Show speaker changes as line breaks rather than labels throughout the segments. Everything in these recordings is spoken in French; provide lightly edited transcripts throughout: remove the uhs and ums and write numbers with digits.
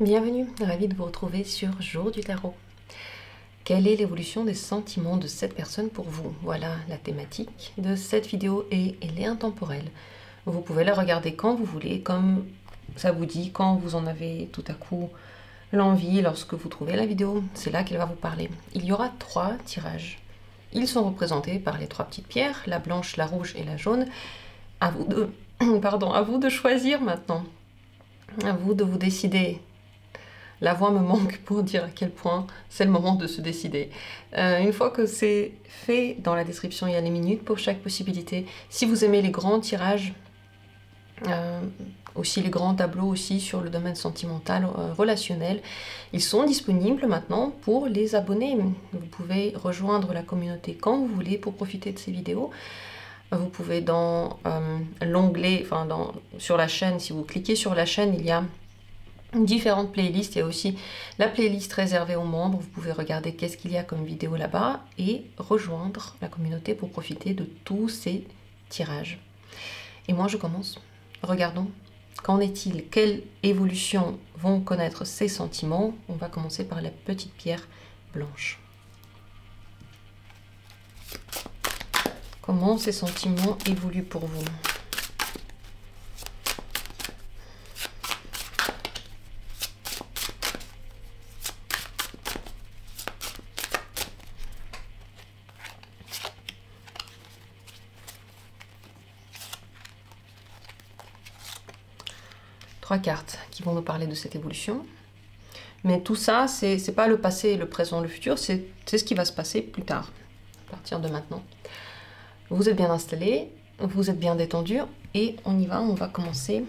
Bienvenue, ravi de vous retrouver sur Jour du Tarot. Quelle est l'évolution des sentiments de cette personne pour vous? Voilà la thématique de cette vidéo et elle est intemporelle. Vous pouvez la regarder quand vous voulez, comme ça vous dit, quand vous en avez tout à coup l'envie, lorsque vous trouvez la vidéo, c'est là qu'elle va vous parler. Il y aura 3 tirages. Ils sont représentés par les 3 petites pierres, la blanche, la rouge et la jaune. À vous de, à vous de choisir maintenant. À vous de vous décider. La voix me manque pour dire à quel point c'est le moment de se décider. Une fois que c'est fait, dans la description, il y a les minutes pour chaque possibilité. Si vous aimez les grands tirages, aussi les grands tableaux aussi sur le domaine sentimental, relationnel, ils sont disponibles maintenant pour les abonnés. Vous pouvez rejoindre la communauté quand vous voulez pour profiter de ces vidéos. Vous pouvez dans l'onglet, sur la chaîne, si vous cliquez sur la chaîne, il y a différentes playlists. Il y a aussi la playlist réservée aux membres. Vous pouvez regarder qu'est-ce qu'il y a comme vidéo là-bas et rejoindre la communauté pour profiter de tous ces tirages. Et moi, je commence. Regardons. Qu'en est-il? Quelle évolution vont connaître ces sentiments? On va commencer par la petite pierre blanche. Comment ces sentiments évoluent pour vous? 3 cartes qui vont nous parler de cette évolution. Mais tout ça, c'est pas le passé, le présent, le futur, c'est ce qui va se passer plus tard, à partir de maintenant. Vous êtes bien installé, vous êtes bien détendu, et on y va, on va commencer.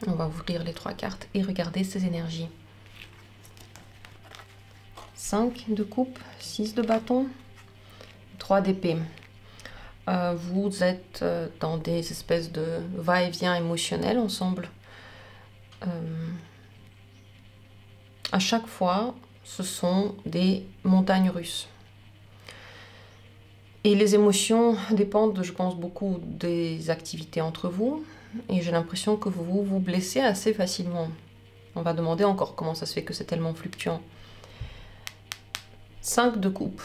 On va ouvrir les 3 cartes et regarder ces énergies. 5 de coupe, 6 de bâton, 3 d'épée. Vous êtes dans des espèces de va-et-vient émotionnel ensemble. À chaque fois, ce sont des montagnes russes. Et les émotions dépendent, je pense, beaucoup des activités entre vous. Et j'ai l'impression que vous vous blessez assez facilement. On va demander encore comment ça se fait que c'est tellement fluctuant. 5 de coupe.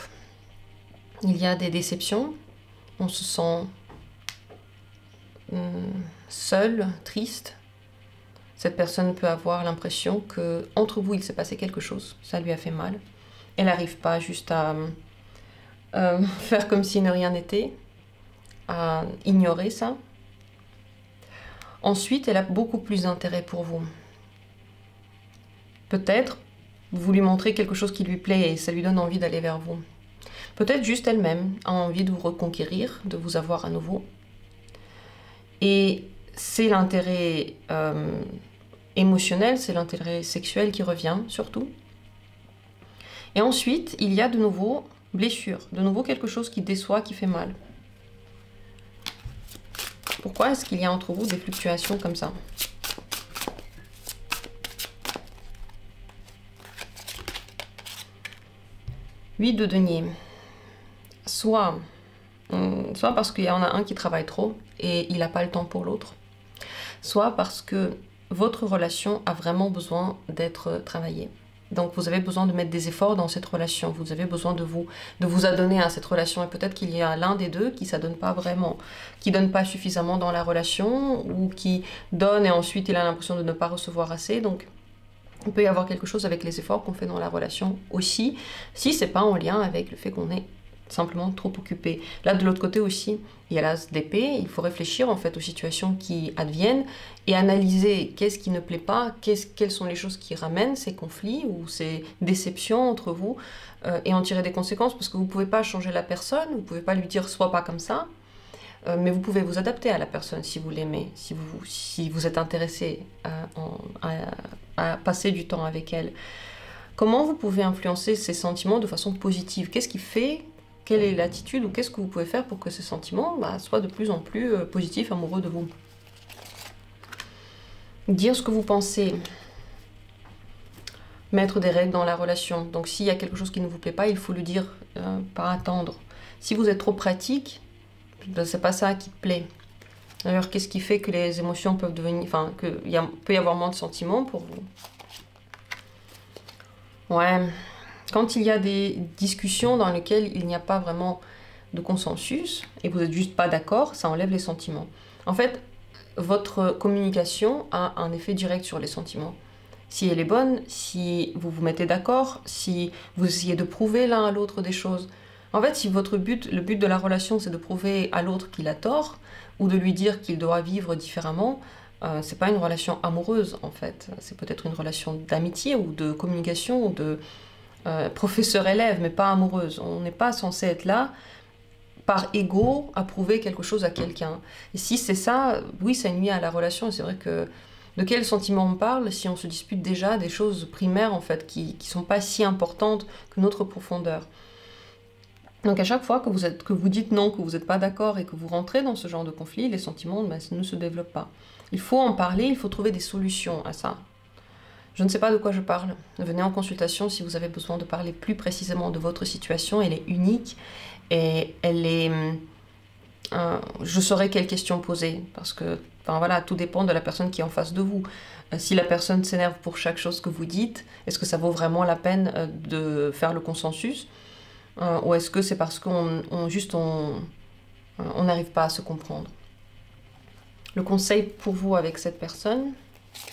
Il y a des déceptions. On se sent seul, triste. Cette personne peut avoir l'impression que entre vous, il s'est passé quelque chose. Ça lui a fait mal. Elle n'arrive pas juste à faire comme si rien n'était, à ignorer ça. Ensuite, elle a beaucoup plus d'intérêt pour vous. Peut-être vous lui montrez quelque chose qui lui plaît et ça lui donne envie d'aller vers vous. Peut-être juste elle-même a envie de vous reconquérir, de vous avoir à nouveau. Et c'est l'intérêt émotionnel, c'est l'intérêt sexuel qui revient surtout. Et ensuite, il y a de nouveau blessure, de nouveau quelque chose qui déçoit, qui fait mal. Pourquoi est-ce qu'il y a entre vous des fluctuations comme ça? Huit de denier. Soit parce qu'il y en a un qui travaille trop et il n'a pas le temps pour l'autre, soit parce que votre relation a vraiment besoin d'être travaillée. Donc vous avez besoin de mettre des efforts dans cette relation, vous avez besoin de vous adonner à cette relation, et peut-être qu'il y a l'un des deux qui ne s'adonne pas vraiment, qui ne donne pas suffisamment dans la relation, ou qui donne et ensuite il a l'impression de ne pas recevoir assez. Donc il peut y avoir quelque chose avec les efforts qu'on fait dans la relation aussi, si ce n'est pas en lien avec le fait qu'on est simplement trop occupé. Là, de l'autre côté aussi, il y a l'as d'épée. Il faut réfléchir en fait aux situations qui adviennent et analyser qu'est-ce qui ne plaît pas, quelles sont les choses qui ramènent ces conflits ou ces déceptions entre vous, et en tirer des conséquences, parce que vous ne pouvez pas changer la personne, vous ne pouvez pas lui dire « sois pas comme ça », mais vous pouvez vous adapter à la personne si vous l'aimez, si vous êtes intéressé à passer du temps avec elle. Comment vous pouvez influencer ces sentiments de façon positive? Qu'est-ce qui fait? Quelle est l'attitude ou qu'est-ce que vous pouvez faire pour que ces sentiments soient de plus en plus positifs, amoureux de vous? Dire ce que vous pensez. Mettre des règles dans la relation. Donc s'il y a quelque chose qui ne vous plaît pas, il faut le dire, pas attendre. Si vous êtes trop pratique, c'est pas ça qui te plaît. D'ailleurs, qu'est-ce qui fait que les émotions peuvent devenir... Enfin, qu'il peut y avoir moins de sentiments pour vous? Ouais, quand il y a des discussions dans lesquelles il n'y a pas vraiment de consensus et vous n'êtes juste pas d'accord, ça enlève les sentiments. En fait, votre communication a un effet direct sur les sentiments. Si elle est bonne, si vous vous mettez d'accord, si vous essayez de prouver l'un à l'autre des choses. En fait, si votre but, le but de la relation, c'est de prouver à l'autre qu'il a tort, ou de lui dire qu'il doit vivre différemment, c'est pas une relation amoureuse en fait. C'est peut-être une relation d'amitié ou de communication ou de professeur-élève, mais pas amoureuse. On n'est pas censé être là par ego à prouver quelque chose à quelqu'un. Et si c'est ça, oui, ça nuit à la relation. Et c'est vrai que de quel sentiment on parle si on se dispute déjà des choses primaires en fait qui sont pas si importantes que notre profondeur. Donc à chaque fois que vous dites non, que vous n'êtes pas d'accord et que vous rentrez dans ce genre de conflit, les sentiments ne se développent pas. Il faut en parler, il faut trouver des solutions à ça. Je ne sais pas de quoi je parle. Venez en consultation si vous avez besoin de parler plus précisément de votre situation. Elle est unique et elle est... je saurai quelles questions poser parce que enfin, voilà, tout dépend de la personne qui est en face de vous. Si la personne s'énerve pour chaque chose que vous dites, est-ce que ça vaut vraiment la peine de faire le consensus ou est-ce que c'est parce qu'on n'arrive pas à se comprendre? Le conseil pour vous avec cette personne,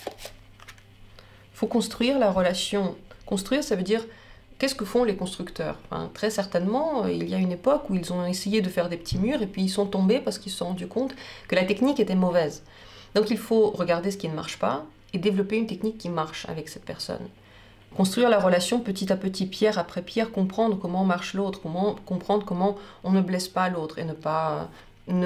il faut construire la relation. Construire, ça veut dire, qu'est-ce que font les constructeurs? Enfin, très certainement, il y a une époque où ils ont essayé de faire des petits murs et puis ils sont tombés parce qu'ils se sont rendus compte que la technique était mauvaise. Donc il faut regarder ce qui ne marche pas et développer une technique qui marche avec cette personne. Construire la relation petit à petit, pierre après pierre, comprendre comment marche l'autre, comprendre comment on ne blesse pas l'autre et ne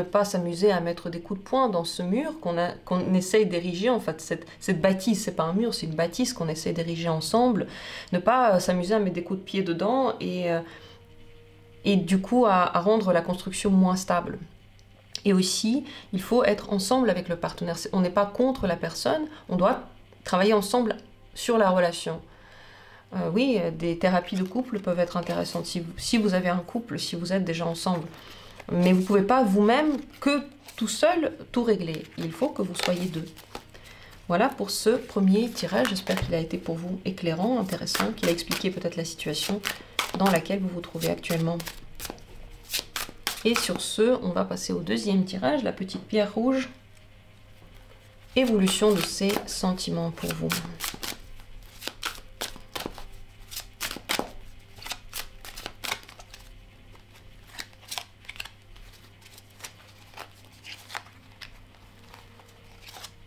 pas s'amuser à mettre des coups de poing dans ce mur qu'on essaye d'ériger. En fait, cette bâtisse, c'est pas un mur, c'est une bâtisse qu'on essaie d'ériger ensemble. Ne pas s'amuser à mettre des coups de pied dedans et du coup à rendre la construction moins stable. Et aussi, il faut être ensemble avec le partenaire. On n'est pas contre la personne, on doit travailler ensemble sur la relation. Oui, des thérapies de couple peuvent être intéressantes si vous avez un couple, si vous êtes déjà ensemble. Mais vous ne pouvez pas vous-même, que tout seul, tout régler. Il faut que vous soyez deux. Voilà pour ce premier tirage. J'espère qu'il a été pour vous éclairant, intéressant, qu'il a expliqué peut-être la situation dans laquelle vous vous trouvez actuellement. Et sur ce, on va passer au deuxième tirage, la petite pierre rouge. Évolution de ces sentiments pour vous.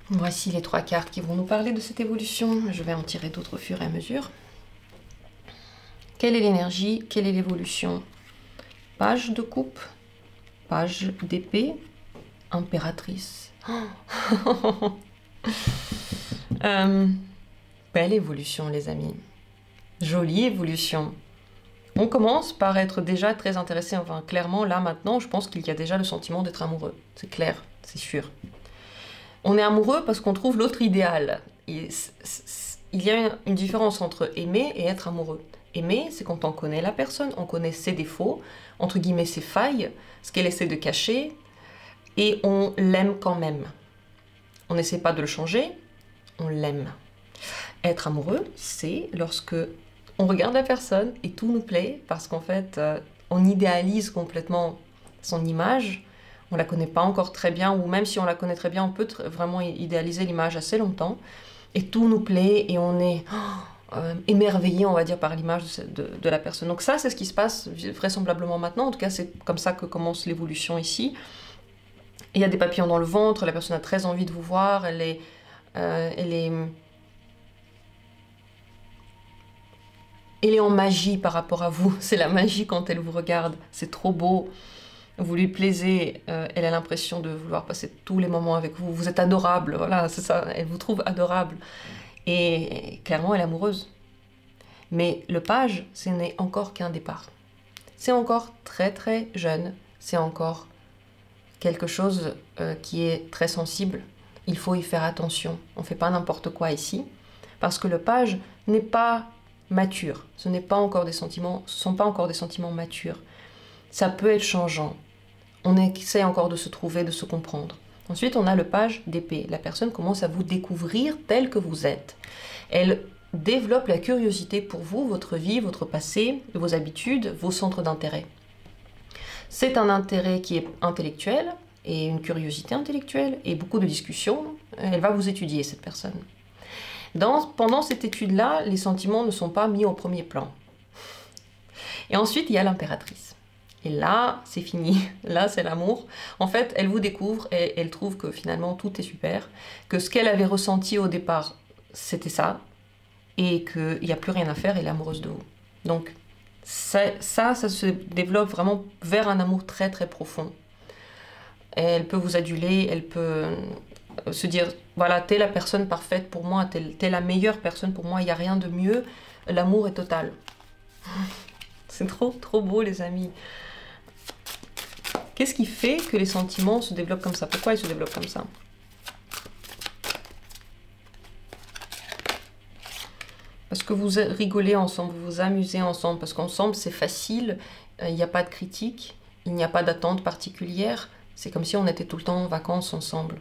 Voici les 3 cartes qui vont nous parler de cette évolution. Je vais en tirer d'autres au fur et à mesure. Quelle est l'énergie? Quelle est l'évolution? Page de coupe, page d'épée, impératrice. Belle évolution, les amis. Jolie évolution. On commence par être déjà très intéressé. Enfin, clairement, là, maintenant, je pense qu'il y a déjà le sentiment d'être amoureux. C'est clair, c'est sûr. On est amoureux parce qu'on trouve l'autre idéal. Il y a une différence entre aimer et être amoureux. Aimer, c'est quand on connaît la personne, on connaît ses défauts, entre guillemets ses failles, ce qu'elle essaie de cacher, et on l'aime quand même. On n'essaie pas de le changer, on l'aime. Être amoureux, c'est lorsque on regarde la personne et tout nous plaît, parce qu'en fait, on idéalise complètement son image. On la connaît pas encore très bien, ou même si on la connaît très bien, on peut vraiment idéaliser l'image assez longtemps, et tout nous plaît, et on est émerveillé, on va dire, par l'image de la personne. Donc ça, c'est ce qui se passe vraisemblablement maintenant, en tout cas, c'est comme ça que commence l'évolution ici. Il y a des papillons dans le ventre, la personne a très envie de vous voir, elle est en magie par rapport à vous, c'est la magie quand elle vous regarde, c'est trop beau. Vous lui plaisez, elle a l'impression de vouloir passer tous les moments avec vous. Vous êtes adorable, voilà, c'est ça, elle vous trouve adorable. Et clairement, elle est amoureuse. Mais le page, ce n'est encore qu'un départ. C'est encore très très jeune, c'est encore quelque chose qui est très sensible. Il faut y faire attention. On ne fait pas n'importe quoi ici, parce que le page n'est pas mature. Ce n'est pas encore des sentiments, ce ne sont pas encore des sentiments matures. Ça peut être changeant. On essaie encore de se trouver, de se comprendre. Ensuite, on a le page d'épée. La personne commence à vous découvrir tel que vous êtes. Elle développe la curiosité pour vous, votre vie, votre passé, vos habitudes, vos centres d'intérêt. C'est un intérêt qui est intellectuel et une curiosité intellectuelle et beaucoup de discussions. Elle va vous étudier, cette personne. Pendant cette étude-là, les sentiments ne sont pas mis au premier plan. Et ensuite, il y a l'impératrice. Et là, c'est fini. Là, c'est l'amour. En fait, elle vous découvre et elle trouve que finalement, tout est super. Que ce qu'elle avait ressenti au départ, c'était ça. Et qu'il n'y a plus rien à faire, elle est amoureuse de vous. Donc, ça se développe vraiment vers un amour très, très profond. Et elle peut vous aduler, elle peut se dire, voilà, t'es la personne parfaite pour moi, t'es la meilleure personne pour moi, il n'y a rien de mieux. L'amour est total. C'est trop, trop beau, les amis. Qu'est-ce qui fait que les sentiments se développent comme ça? Pourquoi ils se développent comme ça? Parce que vous rigolez ensemble, vous vous amusez ensemble, parce qu'ensemble c'est facile, il n'y a pas de critique, il n'y a pas d'attente particulière, c'est comme si on était tout le temps en vacances ensemble.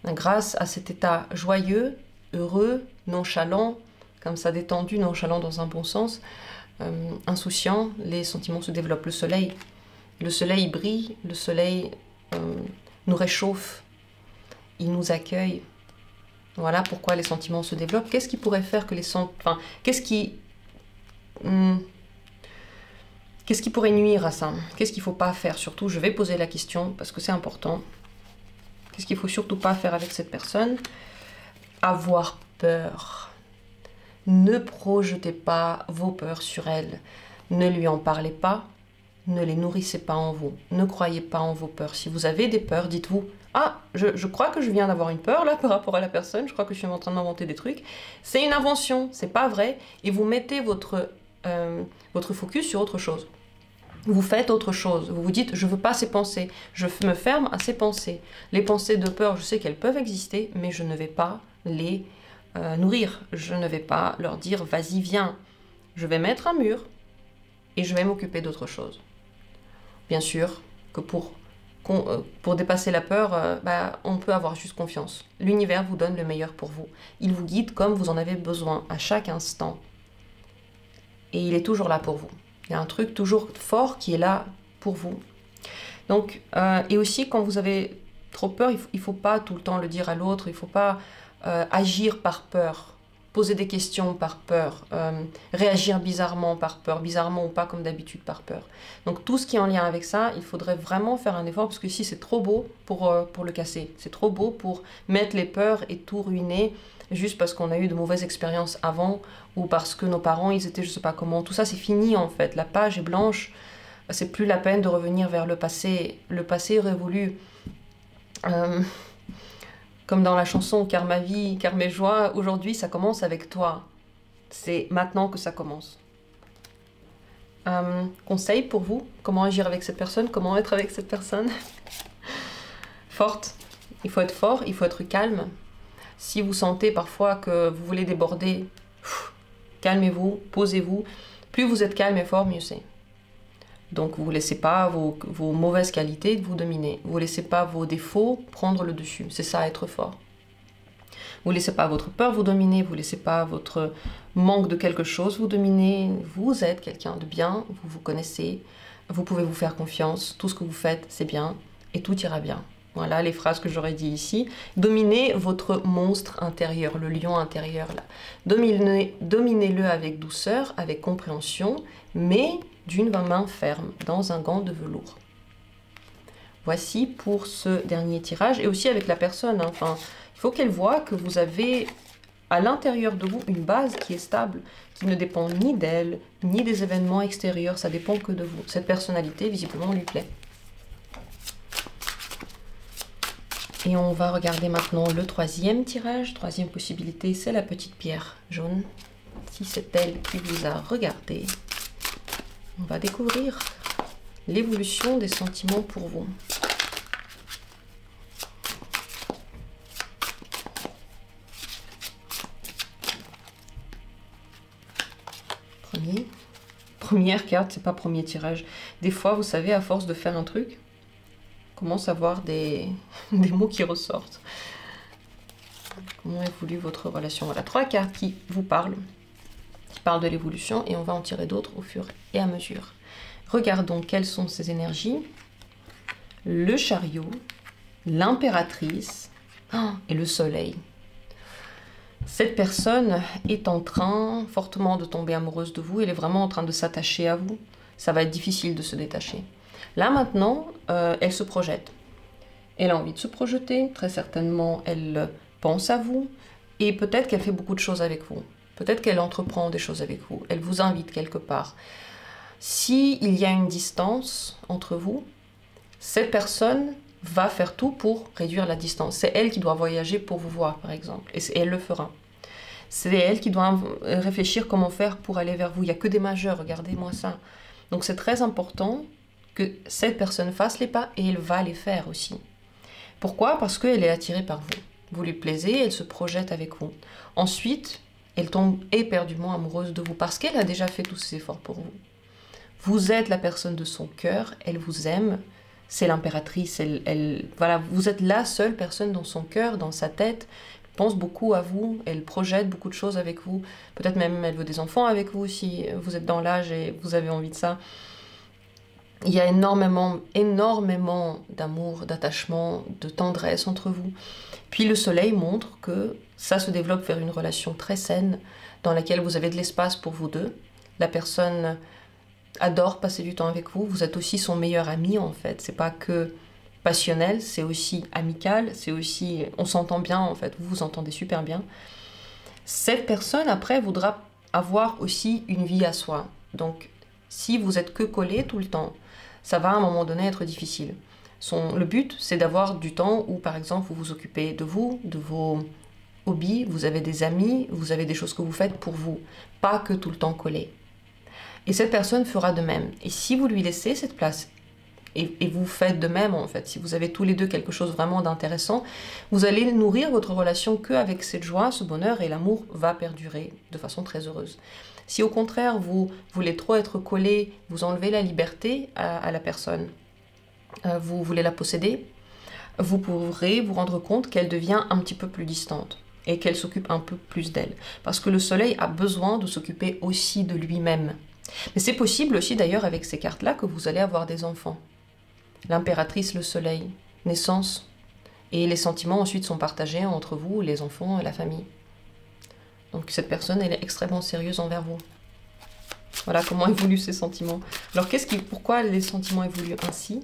Grâce à cet état joyeux, heureux, nonchalant, comme ça détendu, nonchalant dans un bon sens, insouciant, les sentiments se développent. Le soleil brille, le soleil nous réchauffe, il nous accueille. Voilà pourquoi les sentiments se développent. Qu'est-ce qui pourrait faire que les sentiments... Enfin, qu'est-ce qui pourrait nuire à ça? Qu'est-ce qu'il ne faut pas faire? Surtout, je vais poser la question parce que c'est important. Qu'est-ce qu'il ne faut surtout pas faire avec cette personne? Avoir peur. Ne projetez pas vos peurs sur elle. Ne lui en parlez pas. Ne les nourrissez pas en vous. Ne croyez pas en vos peurs. Si vous avez des peurs, dites-vous: ah, je crois que je viens d'avoir une peur là par rapport à la personne. Je crois que je suis en train de m'inventer des trucs. C'est une invention, c'est pas vrai. Et vous mettez votre focus sur autre chose. Vous faites autre chose. Vous vous dites: je veux pas ces pensées. Je me ferme à ces pensées. Les pensées de peur, je sais qu'elles peuvent exister, mais je ne vais pas les nourrir. Je ne vais pas leur dire: vas-y, viens. Je vais mettre un mur et je vais m'occuper d'autre chose. Bien sûr que pour dépasser la peur, on peut avoir juste confiance. L'univers vous donne le meilleur pour vous. Il vous guide comme vous en avez besoin à chaque instant. Et il est toujours là pour vous. Il y a un truc toujours fort qui est là pour vous. Donc, et aussi, quand vous avez trop peur, il ne faut pas tout le temps le dire à l'autre. Il ne faut pas agir par peur. Poser des questions par peur, réagir bizarrement par peur, bizarrement ou pas comme d'habitude par peur. Donc tout ce qui est en lien avec ça, il faudrait vraiment faire un effort parce que ici c'est trop beau pour le casser. C'est trop beau pour mettre les peurs et tout ruiner juste parce qu'on a eu de mauvaises expériences avant ou parce que nos parents ils étaient je sais pas comment. Tout ça c'est fini en fait, la page est blanche, c'est plus la peine de revenir vers le passé. Le passé est révolu. Comme dans la chanson « Car ma vie, car mes joies, aujourd'hui ça commence avec toi ». C'est maintenant que ça commence. Conseil pour vous, comment agir avec cette personne, comment être avec cette personne? Forte, il faut être fort, il faut être calme. Si vous sentez parfois que vous voulez déborder, calmez-vous, posez-vous. Plus vous êtes calme et fort, mieux c'est. Donc vous ne laissez pas vos mauvaises qualités vous dominer. Vous ne laissez pas vos défauts prendre le dessus. C'est ça, être fort. Vous ne laissez pas votre peur vous dominer. Vous ne laissez pas votre manque de quelque chose vous dominer. Vous êtes quelqu'un de bien. Vous vous connaissez. Vous pouvez vous faire confiance. Tout ce que vous faites, c'est bien. Et tout ira bien. Voilà les phrases que j'aurais dit ici. Dominez votre monstre intérieur, le lion intérieur. Là. Dominez-le avec douceur, avec compréhension, mais d'une main ferme, dans un gant de velours. Voici pour ce dernier tirage, et aussi avec la personne. Hein. Enfin, il faut qu'elle voie que vous avez à l'intérieur de vous une base qui est stable, qui ne dépend ni d'elle, ni des événements extérieurs, ça dépend que de vous. Cette personnalité, visiblement, lui plaît. Et on va regarder maintenant le troisième tirage. Troisième possibilité, c'est la petite pierre jaune. Si c'est elle qui vous a regardé, on va découvrir l'évolution des sentiments pour vous. Première carte, c'est pas premier tirage. Des fois, vous savez, à force de faire un truc, on commence à voir des mots qui ressortent. Comment évolue votre relation? Voilà, 3 cartes qui vous parlent, qui parlent de l'évolution, et on va en tirer d'autres au fur et à mesure. Regardons quelles sont ces énergies. Le chariot, l'impératrice et le soleil. Cette personne est en train fortement de tomber amoureuse de vous. Elle est vraiment en train de s'attacher à vous. Ça va être difficile de se détacher. Là maintenant, elle se projette. Elle a envie de se projeter. Très certainement, elle pense à vous. Et peut-être qu'elle fait beaucoup de choses avec vous. Peut-être qu'elle entreprend des choses avec vous. Elle vous invite quelque part. S'il y a une distance entre vous, cette personne va faire tout pour réduire la distance. C'est elle qui doit voyager pour vous voir, par exemple. Et elle le fera. C'est elle qui doit réfléchir comment faire pour aller vers vous. Il n'y a que des majeurs, regardez-moi ça. Donc c'est très important que cette personne fasse les pas et elle va les faire aussi. Pourquoi? Parce qu'elle est attirée par vous. Vous lui plaisez, elle se projette avec vous. Ensuite, elle tombe éperdument amoureuse de vous parce qu'elle a déjà fait tous ses efforts pour vous. Vous êtes la personne de son cœur, elle vous aime. C'est l'impératrice, voilà, vous êtes la seule personne dans son cœur, dans sa tête, elle pense beaucoup à vous, elle projette beaucoup de choses avec vous, peut-être même elle veut des enfants avec vous si vous êtes dans l'âge et vous avez envie de ça. Il y a énormément d'amour, d'attachement, de tendresse entre vous. Puis le soleil montre que ça se développe vers une relation très saine, dans laquelle vous avez de l'espace pour vous deux. La personne adore passer du temps avec vous. Vous êtes aussi son meilleur ami en fait. C'est pas que passionnel, c'est aussi amical, c'est aussi... On s'entend bien en fait, vous vous entendez super bien. Cette personne après voudra avoir aussi une vie à soi. Donc si vous êtes que collé tout le temps, ça va à un moment donné être difficile. Le but c'est d'avoir du temps où par exemple vous vous occupez de vous, de vos hobbies, vous avez des amis, vous avez des choses que vous faites pour vous, pas que tout le temps collé. Et cette personne fera de même. Et si vous lui laissez cette place, et vous faites de même en fait, si vous avez tous les deux quelque chose vraiment d'intéressant, vous allez nourrir votre relation qu'avec cette joie, ce bonheur, et l'amour va perdurer de façon très heureuse. Si au contraire vous voulez trop être collé, vous enlevez la liberté à la personne, vous voulez la posséder, vous pourrez vous rendre compte qu'elle devient un petit peu plus distante et qu'elle s'occupe un peu plus d'elle. Parce que le soleil a besoin de s'occuper aussi de lui-même. Mais c'est possible aussi d'ailleurs avec ces cartes-là que vous allez avoir des enfants. L'impératrice, le soleil, naissance. Et les sentiments ensuite sont partagés entre vous, les enfants et la famille. Donc cette personne, elle est extrêmement sérieuse envers vous. Voilà comment évoluent ces sentiments. Alors pourquoi les sentiments évoluent ainsi?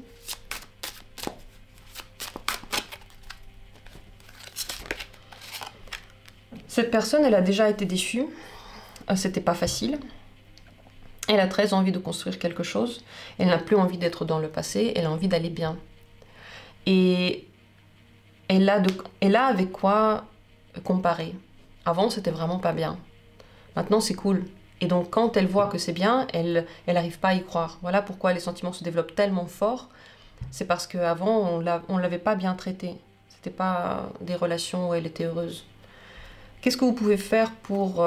Cette personne, elle a déjà été déçue. C'était pas facile. Elle a très envie de construire quelque chose. Elle n'a plus envie d'être dans le passé. Elle a envie d'aller bien. Et elle a avec quoi comparer. Avant, c'était vraiment pas bien. Maintenant, c'est cool. Et donc, quand elle voit que c'est bien, elle n'arrive pas à y croire. Voilà pourquoi les sentiments se développent tellement fort. C'est parce qu'avant, on ne l'avait pas bien traité. C'était pas des relations où elle était heureuse. Qu'est-ce que vous pouvez faire pour...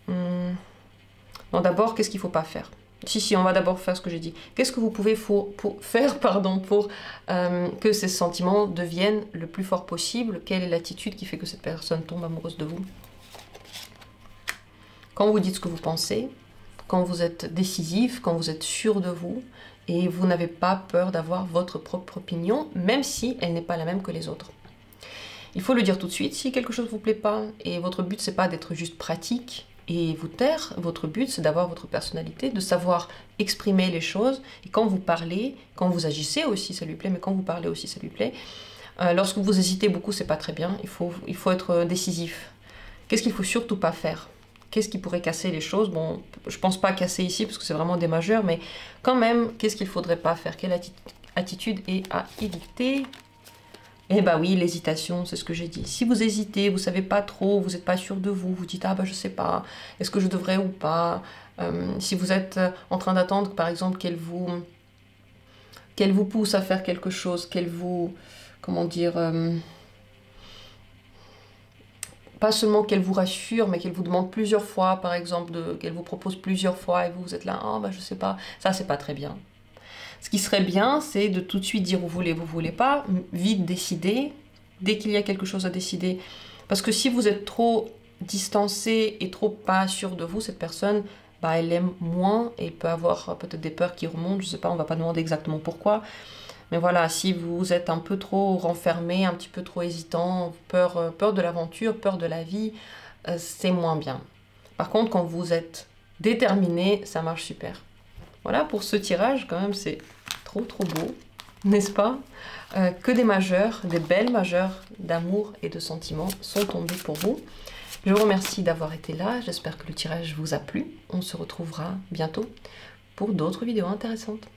Non, d'abord, qu'est-ce qu'il ne faut pas faire? Si, on va d'abord faire ce que j'ai dit. Qu'est-ce que vous pouvez faire pour que ces sentiments deviennent le plus fort possible? Quelle est l'attitude qui fait que cette personne tombe amoureuse de vous? Quand vous dites ce que vous pensez, quand vous êtes décisif, quand vous êtes sûr de vous, et vous n'avez pas peur d'avoir votre propre opinion, même si elle n'est pas la même que les autres. Il faut le dire tout de suite si quelque chose ne vous plaît pas, et votre but c'est pas d'être juste pratique, et vous taire, votre but c'est d'avoir votre personnalité, de savoir exprimer les choses, et quand vous parlez, quand vous agissez aussi ça lui plaît, mais quand vous parlez aussi ça lui plaît. Lorsque vous hésitez beaucoup c'est pas très bien, il faut être décisif. Qu'est-ce qu'il faut surtout pas faire? Qu'est-ce qui pourrait casser les choses? Bon, je pense pas casser ici parce que c'est vraiment des majeurs, mais quand même, qu'est-ce qu'il faudrait pas faire? Quelle attitude est à éviter? Eh bah oui, l'hésitation, c'est ce que j'ai dit. Si vous hésitez, vous savez pas trop, vous n'êtes pas sûr de vous, vous dites ah bah je sais pas, est-ce que je devrais ou pas. Si vous êtes en train d'attendre, par exemple, qu'elle vous pousse à faire quelque chose, qu'elle vous, comment dire, pas seulement qu'elle vous rassure, mais qu'elle vous demande plusieurs fois, par exemple, qu'elle vous propose plusieurs fois, et vous êtes là, ah bah je sais pas, ça c'est pas très bien. Ce qui serait bien, c'est de tout de suite dire vous voulez pas, vite décider, dès qu'il y a quelque chose à décider. Parce que si vous êtes trop distancé et trop pas sûr de vous, cette personne, bah, elle aime moins et peut avoir peut-être des peurs qui remontent, je sais pas, on va pas demander exactement pourquoi. Mais voilà, si vous êtes un peu trop renfermé, un petit peu trop hésitant, peur de l'aventure, peur de la vie, c'est moins bien. Par contre, quand vous êtes déterminé, ça marche super. Voilà, pour ce tirage, quand même, c'est trop beau, n'est-ce pas? Que des majeurs, des belles majeures d'amour et de sentiments sont tombées pour vous. Je vous remercie d'avoir été là, j'espère que le tirage vous a plu. On se retrouvera bientôt pour d'autres vidéos intéressantes.